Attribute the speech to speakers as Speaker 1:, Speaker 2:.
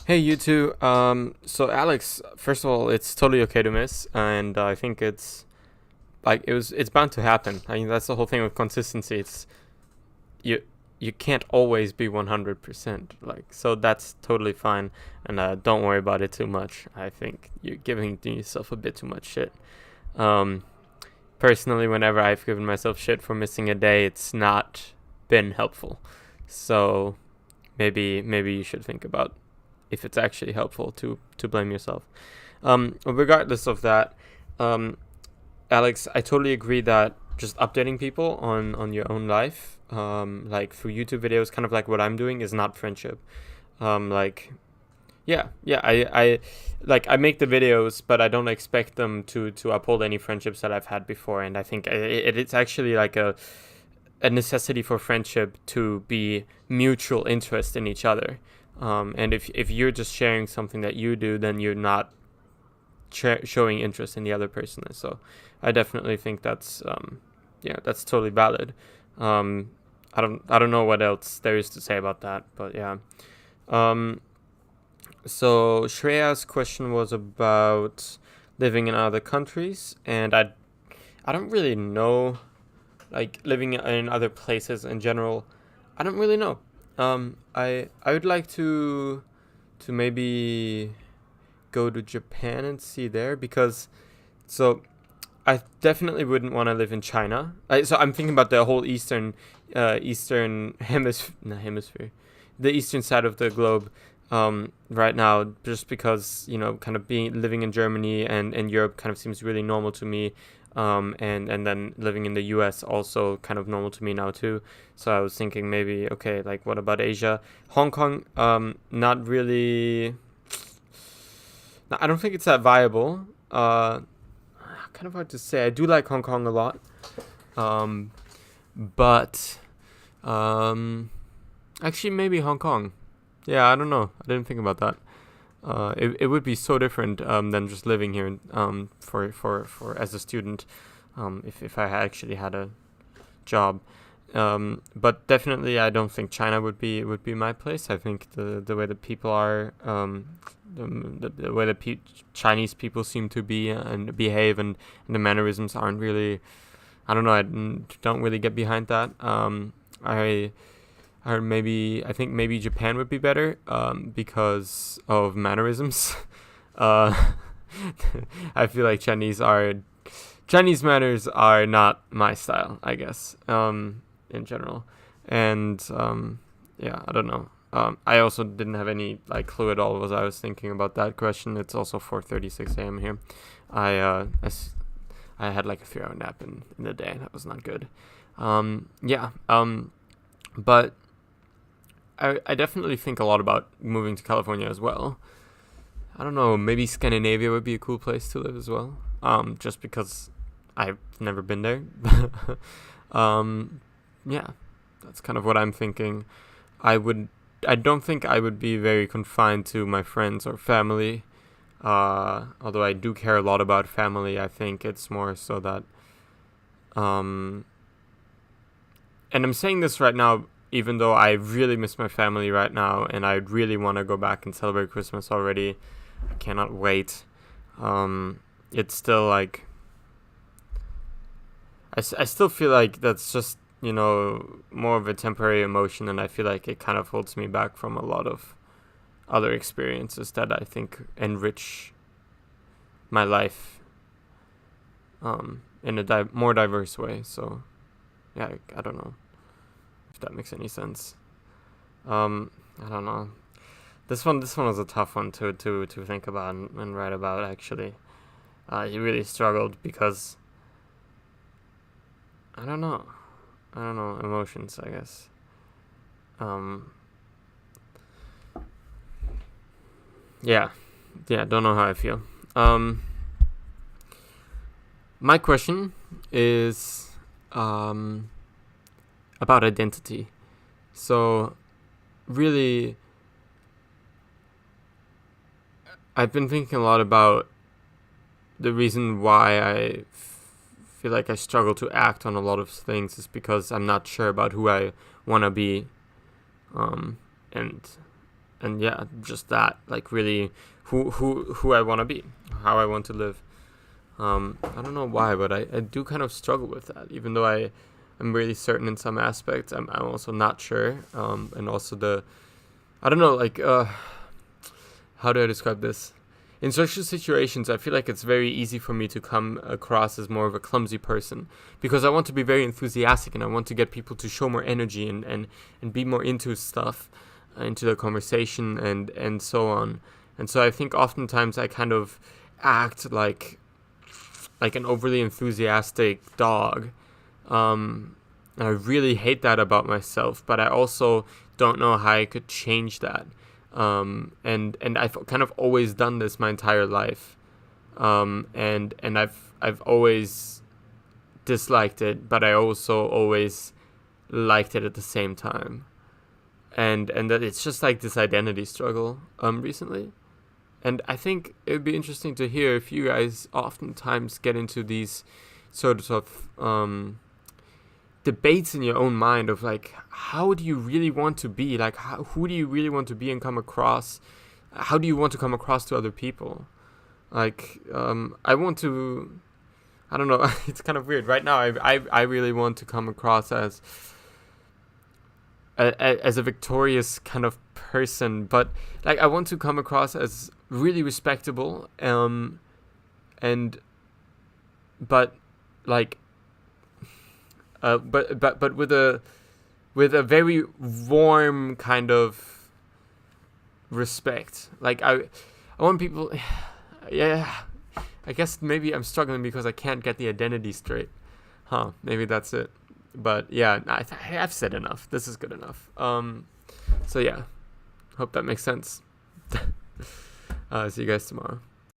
Speaker 1: Hey, you two. So Alex, first of all, it's totally okay to miss, and I think it's bound to happen. I mean, that's the whole thing with consistency. It's you you can't always be 100%. So that's totally fine, and don't worry about it too much. I think you're giving yourself a bit too much shit. Um, Personally, whenever I've given myself shit for missing a day, it's not been helpful. So maybe you should think about if it's actually helpful to blame yourself. Regardless of that, um, Alex, I totally agree that just updating people on your own life, like through YouTube videos, kind of like what I'm doing, is not friendship. Like, yeah, I make the videos, but I don't expect them to uphold any friendships that I've had before, and I think it's actually like a necessity for friendship to be mutual interest in each other. And if you're just sharing something that you do, then you're not showing interest in the other person. So I definitely think that's totally valid. Um, I don't know what else there is to say about that, but yeah. Um, so Shreya's question was about living in other countries, and I don't really know, like living in other places in general. I don't really know. I would like to maybe go to Japan and see there, because so I definitely wouldn't want to live in China. So I'm thinking about the whole eastern hemisphere, the eastern side of the globe. Right now, just because kind of being living in Germany and Europe kind of seems really normal to me, and then living in the U.S. also kind of normal to me now too. So I was thinking maybe, okay, like what about Asia? Hong Kong, not really. I don't think it's that viable. Kind of hard to say. I do like Hong Kong a lot, um, but um, actually maybe Hong Kong. Yeah, I don't know. I didn't think about that. It would be so different than just living here for as a student, if I actually had a job. But definitely, I don't think China would be my place. I think the way the people are, the way the Chinese people seem to be and behave, and the mannerisms aren't really. I don't know. Don't really get behind that. I I think maybe Japan would be better, because of mannerisms. uh, I feel like Chinese manners are not my style, I guess, in general. And yeah, I don't know. I also didn't have any like clue at all as I was thinking about that question. It's also 4:36 a.m. here. I had like a 3 hour nap in the day. That was not good. Yeah. But I definitely think a lot about moving to California as well. I don't know. Maybe Scandinavia would be a cool place to live as well. Just because I've never been there. um, yeah, that's kind of what I'm thinking. I would. I don't think I would be very confined to my friends or family. Although I do care a lot about family, I think it's more so that. Um, and I'm saying this right now, even though I really miss my family right now, and I really want to go back and celebrate Christmas already. I cannot wait. It's still like I still feel like that's just more of a temporary emotion, and I feel like it kind of holds me back from a lot of other experiences that I think enrich my life, in a more diverse way. So yeah, I don't know if that makes any sense. I don't know. This one was a tough one to think about and write about. Actually, he really struggled because I don't know. I don't know, emotions, I guess. Um, yeah, yeah. Don't know how I feel. Um, my question is about identity. So really, I've been thinking a lot about the reason why feel like I struggle to act on a lot of things is because I'm not sure about who I want to be, um, and and yeah, just that, like, really who I want to be, how I want to live. I don't know why, but I do kind of struggle with that, even though I'm really certain in some aspects. I'm also not sure. And also I don't know, like, how do I describe this? In social situations, I feel like it's very easy for me to come across as more of a clumsy person, because I want to be very enthusiastic and I want to get people to show more energy and be more into stuff, into the conversation and so on. And so I think oftentimes I kind of act like an overly enthusiastic dog. I really hate that about myself, but I also don't know how I could change that. And I've kind of always done this my entire life. And I've always disliked it, but I also always liked it at the same time. And that it's just like this identity struggle recently. And I think it would be interesting to hear if you guys oftentimes get into these sort of debates in your own mind of like, how do you really want to be? Like, who do you really want to be and come across? How do you want to come across to other people? Like, I want to, I don't know, it's kind of weird. Right now, I really want to come across as a victorious kind of person, but like I want to come across as really respectable, but like but with a very warm kind of respect. Like I want people, yeah, I guess maybe I'm struggling because I can't get the identity straight. Maybe that's it. But yeah, I've said enough. This is good enough. So yeah, hope that makes sense. See you guys tomorrow.